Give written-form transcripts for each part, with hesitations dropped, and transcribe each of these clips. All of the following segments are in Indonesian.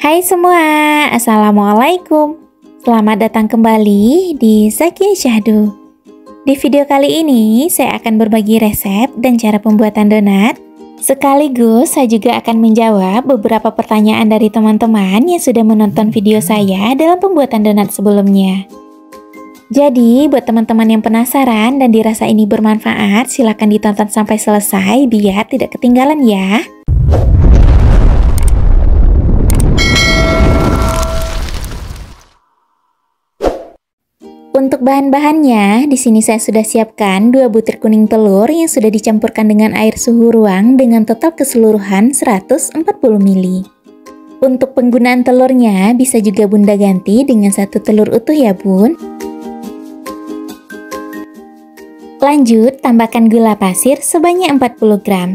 Hai semua, Assalamualaikum. Selamat datang kembali di Zakia Syahdu. Di video kali ini, saya akan berbagi resep dan cara pembuatan donat. Sekaligus, saya juga akan menjawab beberapa pertanyaan dari teman-teman yang sudah menonton video saya dalam pembuatan donat sebelumnya. Jadi, buat teman-teman yang penasaran dan dirasa ini bermanfaat, silakan ditonton sampai selesai biar tidak ketinggalan ya. Untuk bahan-bahannya, di sini saya sudah siapkan 2 butir kuning telur yang sudah dicampurkan dengan air suhu ruang dengan total keseluruhan 140 ml. Untuk penggunaan telurnya, bisa juga Bunda ganti dengan 1 telur utuh ya Bun. Lanjut, tambahkan gula pasir sebanyak 40 gram.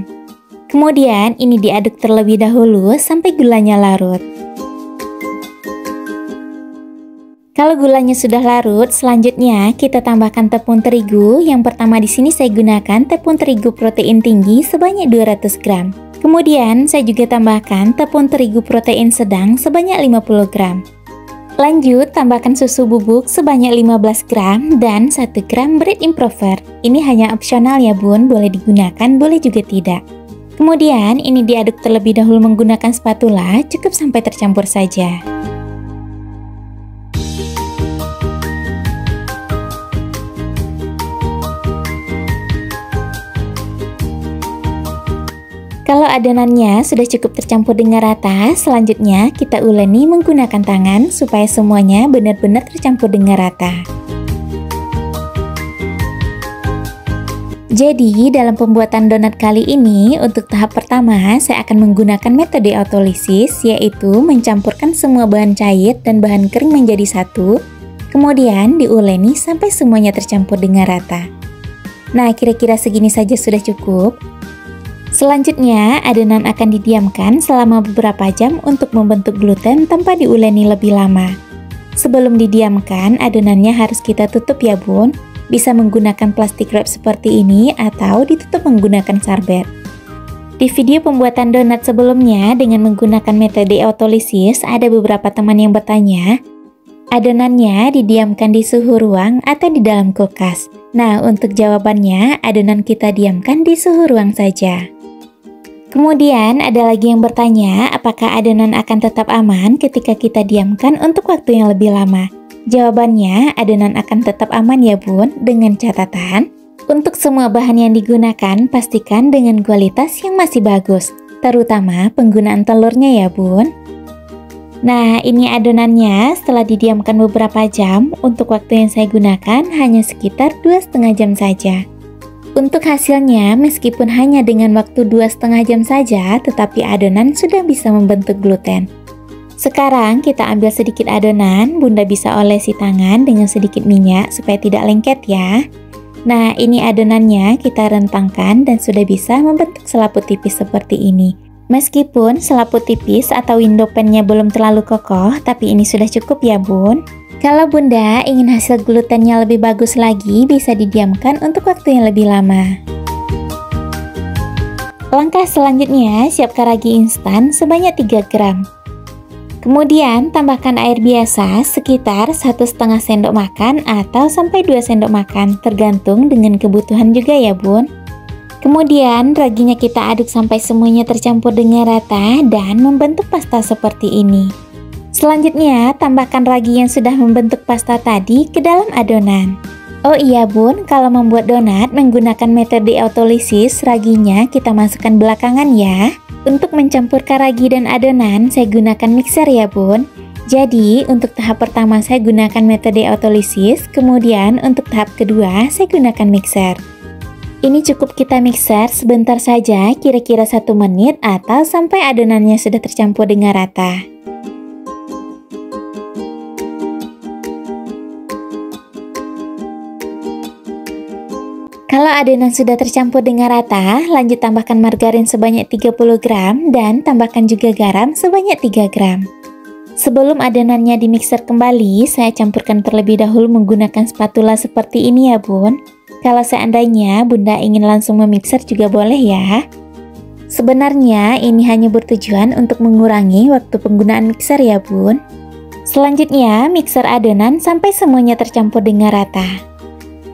Kemudian, ini diaduk terlebih dahulu sampai gulanya larut. Kalau gulanya sudah larut, selanjutnya kita tambahkan tepung terigu. Yang pertama di sini saya gunakan tepung terigu protein tinggi sebanyak 200 gram. Kemudian saya juga tambahkan tepung terigu protein sedang sebanyak 50 gram. Lanjut, tambahkan susu bubuk sebanyak 15 gram dan 1 gram bread improver. Ini hanya opsional ya Bun, boleh digunakan, boleh juga tidak. Kemudian ini diaduk terlebih dahulu menggunakan spatula, cukup sampai tercampur saja. Kalau adonannya sudah cukup tercampur dengan rata, selanjutnya kita uleni menggunakan tangan supaya semuanya benar-benar tercampur dengan rata. Jadi, dalam pembuatan donat kali ini, untuk tahap pertama, saya akan menggunakan metode autolisis, yaitu mencampurkan semua bahan cair dan bahan kering menjadi satu, kemudian diuleni sampai semuanya tercampur dengan rata. Nah, kira-kira segini saja sudah cukup. Selanjutnya, adonan akan didiamkan selama beberapa jam untuk membentuk gluten tanpa diuleni lebih lama. Sebelum didiamkan, adonannya harus kita tutup ya Bun. Bisa menggunakan plastik wrap seperti ini atau ditutup menggunakan sarbet. Di video pembuatan donat sebelumnya dengan menggunakan metode autolisis, ada beberapa teman yang bertanya, adonannya didiamkan di suhu ruang atau di dalam kulkas? Nah, untuk jawabannya, adonan kita diamkan di suhu ruang saja. Kemudian ada lagi yang bertanya, apakah adonan akan tetap aman ketika kita diamkan untuk waktu yang lebih lama? Jawabannya, adonan akan tetap aman ya Bun, dengan catatan, untuk semua bahan yang digunakan, pastikan dengan kualitas yang masih bagus, terutama penggunaan telurnya ya Bun. Nah, ini adonannya setelah didiamkan beberapa jam, untuk waktu yang saya gunakan hanya sekitar 2,5 jam saja. Untuk hasilnya, meskipun hanya dengan waktu 2,5 jam saja, tetapi adonan sudah bisa membentuk gluten. Sekarang kita ambil sedikit adonan, Bunda bisa olesi tangan dengan sedikit minyak supaya tidak lengket ya. Nah, ini adonannya kita rentangkan dan sudah bisa membentuk selaput tipis seperti ini. Meskipun selaput tipis atau window pan-nya belum terlalu kokoh, tapi ini sudah cukup ya Bun. Kalau Bunda ingin hasil glutennya lebih bagus lagi, bisa didiamkan untuk waktu yang lebih lama. Langkah selanjutnya, siapkan ragi instan sebanyak 3 gram. Kemudian tambahkan air biasa sekitar 1,5 sendok makan atau sampai 2 sendok makan, tergantung dengan kebutuhan juga ya Bun. Kemudian raginya kita aduk sampai semuanya tercampur dengan rata dan membentuk pasta seperti ini. Selanjutnya, tambahkan ragi yang sudah membentuk pasta tadi ke dalam adonan. Oh iya Bun, kalau membuat donat menggunakan metode autolisis, raginya kita masukkan belakangan ya. Untuk mencampurkan ragi dan adonan, saya gunakan mixer ya Bun. Jadi, untuk tahap pertama saya gunakan metode autolisis, kemudian untuk tahap kedua saya gunakan mixer. Ini cukup kita mixer sebentar saja, kira-kira 1 menit atau sampai adonannya sudah tercampur dengan rata. Kalau adonan sudah tercampur dengan rata, lanjut tambahkan margarin sebanyak 30 gram dan tambahkan juga garam sebanyak 3 gram. Sebelum adonannya dimixer kembali, saya campurkan terlebih dahulu menggunakan spatula seperti ini ya Bun. Kalau seandainya Bunda ingin langsung memixer juga boleh ya. Sebenarnya ini hanya bertujuan untuk mengurangi waktu penggunaan mixer ya bun. Selanjutnya, mixer adonan sampai semuanya tercampur dengan rata.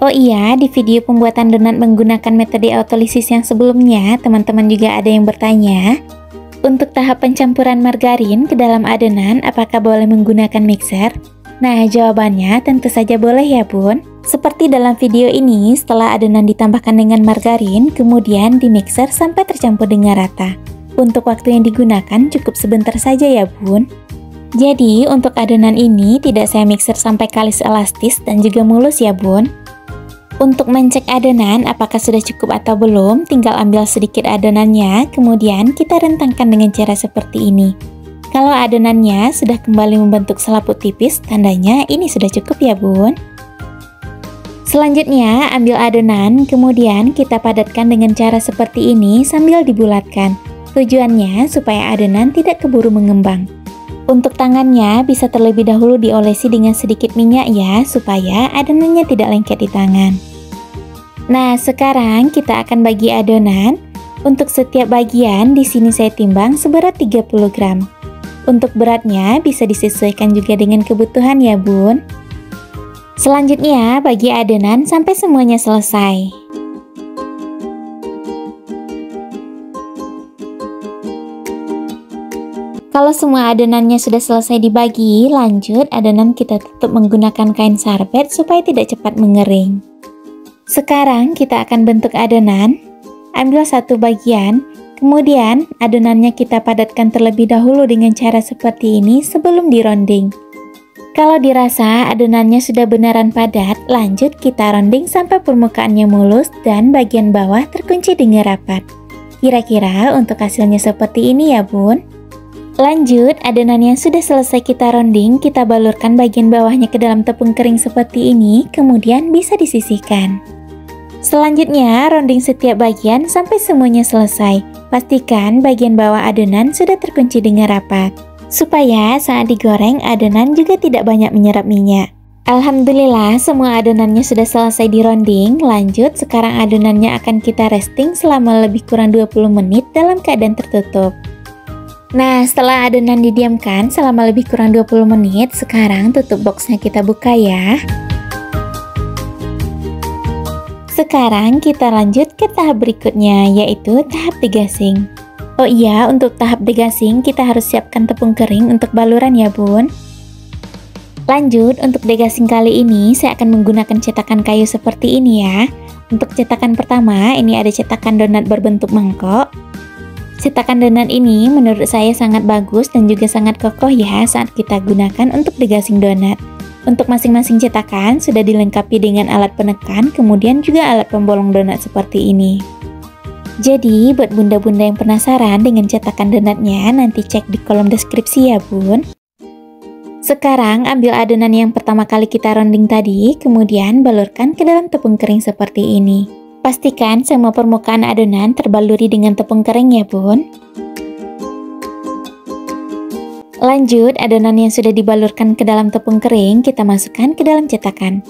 Oh iya, di video pembuatan donat menggunakan metode autolisis yang sebelumnya, teman-teman juga ada yang bertanya, untuk tahap pencampuran margarin ke dalam adonan, apakah boleh menggunakan mixer? Nah, jawabannya tentu saja boleh ya bun. Seperti dalam video ini, setelah adonan ditambahkan dengan margarin, kemudian di mixer sampai tercampur dengan rata. Untuk waktu yang digunakan cukup sebentar saja ya bun. Jadi, untuk adonan ini tidak saya mixer sampai kalis elastis dan juga mulus ya bun. Untuk mencek adonan apakah sudah cukup atau belum, tinggal ambil sedikit adonannya, kemudian kita rentangkan dengan cara seperti ini. Kalau adonannya sudah kembali membentuk selaput tipis, tandanya ini sudah cukup ya bun. Selanjutnya, ambil adonan, kemudian kita padatkan dengan cara seperti ini sambil dibulatkan. Tujuannya supaya adonan tidak keburu mengembang. Untuk tangannya bisa terlebih dahulu diolesi dengan sedikit minyak ya, supaya adonannya tidak lengket di tangan. Nah, sekarang kita akan bagi adonan. Untuk setiap bagian di sini saya timbang seberat 30 gram. Untuk beratnya bisa disesuaikan juga dengan kebutuhan ya bun. Selanjutnya, bagi adonan sampai semuanya selesai. Kalau semua adonannya sudah selesai dibagi, lanjut adonan kita tutup menggunakan kain sarbet supaya tidak cepat mengering. Sekarang kita akan bentuk adonan. Ambil satu bagian, kemudian adonannya kita padatkan terlebih dahulu dengan cara seperti ini sebelum dironding. Kalau dirasa adonannya sudah beneran padat, lanjut kita ronding sampai permukaannya mulus dan bagian bawah terkunci dengan rapat. Kira-kira untuk hasilnya seperti ini ya bun. Lanjut, adonan yang sudah selesai kita ronding, kita balurkan bagian bawahnya ke dalam tepung kering seperti ini, kemudian bisa disisihkan. Selanjutnya, ronding setiap bagian sampai semuanya selesai. Pastikan bagian bawah adonan sudah terkunci dengan rapat, supaya saat digoreng adonan juga tidak banyak menyerap minyak. Alhamdulillah semua adonannya sudah selesai dironding. Lanjut, sekarang adonannya akan kita resting selama lebih kurang 20 menit dalam keadaan tertutup. Nah, setelah adonan didiamkan selama lebih kurang 20 menit, sekarang tutup boxnya kita buka ya. Sekarang kita lanjut ke tahap berikutnya, yaitu tahap degassing. Oh iya, untuk tahap degassing kita harus siapkan tepung kering untuk baluran ya bun. Lanjut, untuk degassing kali ini saya akan menggunakan cetakan kayu seperti ini ya. Untuk cetakan pertama, ini ada cetakan donat berbentuk mangkok. Cetakan donat ini menurut saya sangat bagus dan juga sangat kokoh ya saat kita gunakan untuk degassing donat. Untuk masing-masing cetakan sudah dilengkapi dengan alat penekan, kemudian juga alat pembolong donat seperti ini. Jadi, buat bunda-bunda yang penasaran dengan cetakan donatnya, nanti cek di kolom deskripsi ya bun. Sekarang ambil adonan yang pertama kali kita ronding tadi, kemudian balurkan ke dalam tepung kering seperti ini. Pastikan semua permukaan adonan terbaluri dengan tepung kering ya bun. Lanjut, adonan yang sudah dibalurkan ke dalam tepung kering kita masukkan ke dalam cetakan.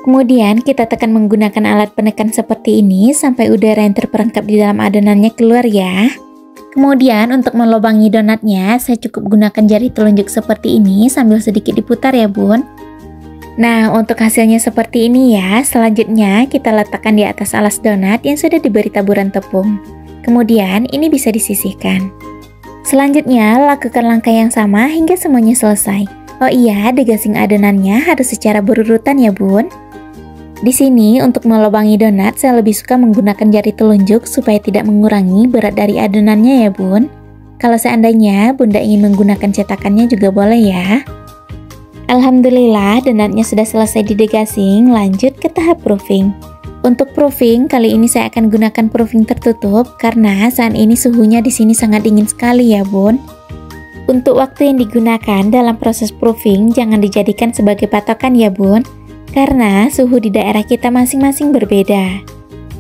Kemudian kita tekan menggunakan alat penekan seperti ini sampai udara yang terperangkap di dalam adonannya keluar ya. Kemudian untuk melobangi donatnya, saya cukup gunakan jari telunjuk seperti ini sambil sedikit diputar ya bun. Nah, untuk hasilnya seperti ini ya. Selanjutnya kita letakkan di atas alas donat yang sudah diberi taburan tepung. Kemudian ini bisa disisihkan. Selanjutnya lakukan langkah yang sama hingga semuanya selesai. Oh iya, degassing adonannya harus secara berurutan ya bun. Di sini untuk melobangi donat saya lebih suka menggunakan jari telunjuk supaya tidak mengurangi berat dari adonannya ya bun. Kalau seandainya bunda ingin menggunakan cetakannya juga boleh ya. Alhamdulillah donatnya sudah selesai didegassing, lanjut ke tahap proofing. Untuk proofing, kali ini saya akan gunakan proofing tertutup karena saat ini suhunya di sini sangat dingin sekali ya bun. Untuk waktu yang digunakan dalam proses proofing jangan dijadikan sebagai patokan ya bun, karena suhu di daerah kita masing-masing berbeda.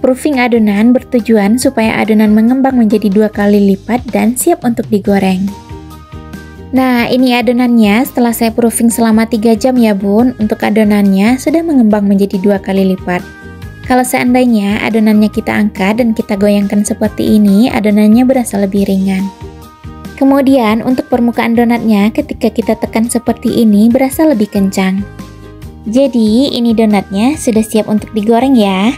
Proofing adonan bertujuan supaya adonan mengembang menjadi 2 kali lipat dan siap untuk digoreng. Nah, ini adonannya setelah saya proofing selama 3 jam ya bun. Untuk adonannya sudah mengembang menjadi 2 kali lipat. Kalau seandainya adonannya kita angkat dan kita goyangkan seperti ini, adonannya berasa lebih ringan. Kemudian untuk permukaan donatnya ketika kita tekan seperti ini berasa lebih kencang. Jadi ini donatnya sudah siap untuk digoreng ya.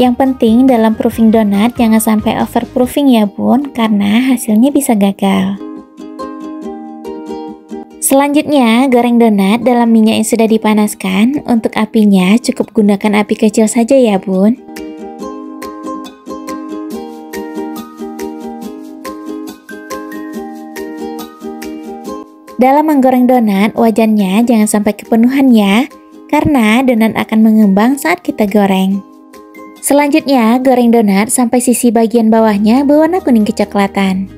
Yang penting dalam proofing donat jangan sampai overproofing ya bun, karena hasilnya bisa gagal. Selanjutnya goreng donat dalam minyak yang sudah dipanaskan. Untuk apinya cukup gunakan api kecil saja ya bun. Dalam menggoreng donat, wajannya jangan sampai kepenuhan ya, karena donat akan mengembang saat kita goreng. Selanjutnya, goreng donat sampai sisi bagian bawahnya berwarna kuning kecoklatan.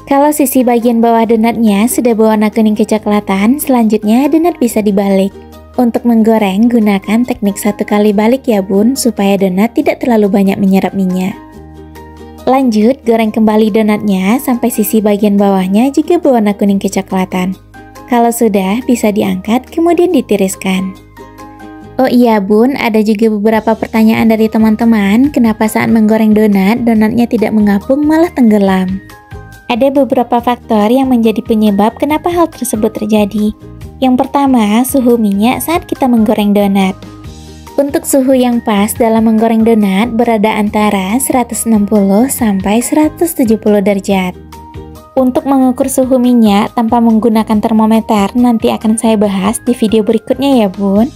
Kalau sisi bagian bawah donatnya sudah berwarna kuning kecoklatan, selanjutnya donat bisa dibalik. Untuk menggoreng, gunakan teknik 1 kali balik ya bun, supaya donat tidak terlalu banyak menyerap minyak. Lanjut, goreng kembali donatnya sampai sisi bagian bawahnya juga berwarna kuning kecoklatan. Kalau sudah, bisa diangkat kemudian ditiriskan. Oh iya bun, ada juga beberapa pertanyaan dari teman-teman, kenapa saat menggoreng donat, donatnya tidak mengapung malah tenggelam? Ada beberapa faktor yang menjadi penyebab kenapa hal tersebut terjadi. Yang pertama, suhu minyak saat kita menggoreng donat. Untuk suhu yang pas dalam menggoreng donat berada antara 160 sampai 170 derajat. Untuk mengukur suhu minyak tanpa menggunakan termometer nanti akan saya bahas di video berikutnya ya bun.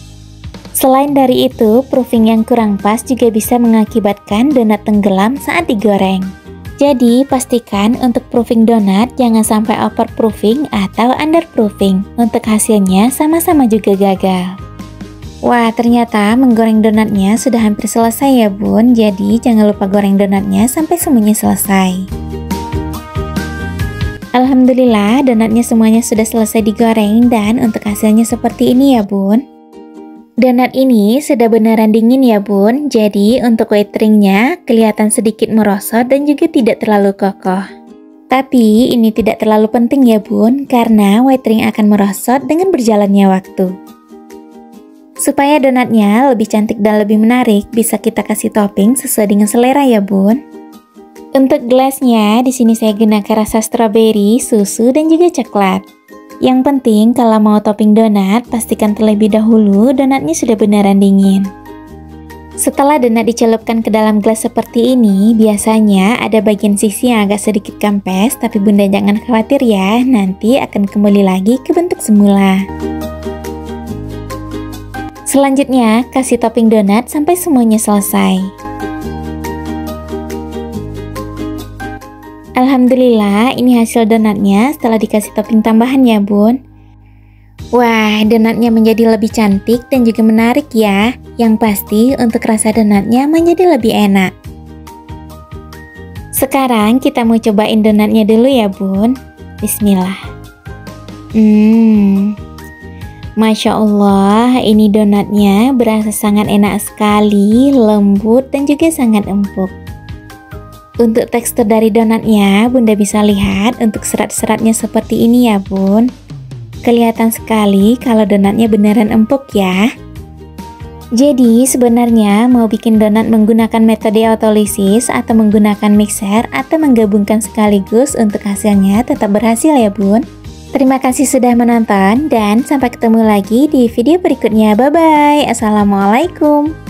Selain dari itu, proofing yang kurang pas juga bisa mengakibatkan donat tenggelam saat digoreng. Jadi pastikan untuk proofing donat jangan sampai overproofing atau underproofing. Untuk hasilnya sama-sama juga gagal. Wah, ternyata menggoreng donatnya sudah hampir selesai ya bun, jadi jangan lupa goreng donatnya sampai semuanya selesai. Alhamdulillah, donatnya semuanya sudah selesai digoreng dan untuk hasilnya seperti ini ya bun. Donat ini sudah beneran dingin ya bun, jadi untuk white ringnya kelihatan sedikit merosot dan juga tidak terlalu kokoh. Tapi ini tidak terlalu penting ya bun, karena white ring akan merosot dengan berjalannya waktu. Supaya donatnya lebih cantik dan lebih menarik, bisa kita kasih topping sesuai dengan selera ya bun. Untuk gelasnya, di sini saya gunakan rasa stroberi, susu, dan juga coklat. Yang penting kalau mau topping donat, pastikan terlebih dahulu donatnya sudah beneran dingin. Setelah donat dicelupkan ke dalam gelas seperti ini, biasanya ada bagian sisi yang agak sedikit kempes, tapi bunda jangan khawatir ya, nanti akan kembali lagi ke bentuk semula. Selanjutnya, kasih topping donat sampai semuanya selesai. Alhamdulillah, ini hasil donatnya setelah dikasih topping tambahan ya bun. Wah, donatnya menjadi lebih cantik dan juga menarik ya. Yang pasti untuk rasa donatnya menjadi lebih enak. Sekarang kita mau cobain donatnya dulu ya bun. Bismillah. Masya Allah, ini donatnya berasa sangat enak sekali, lembut dan juga sangat empuk. Untuk tekstur dari donatnya, bunda bisa lihat untuk serat-seratnya seperti ini ya bun. Kelihatan sekali kalau donatnya beneran empuk ya. Jadi sebenarnya mau bikin donat menggunakan metode autolisis atau menggunakan mixer atau menggabungkan sekaligus untuk hasilnya tetap berhasil ya bun. Terima kasih sudah menonton dan sampai ketemu lagi di video berikutnya. Bye bye. Assalamualaikum.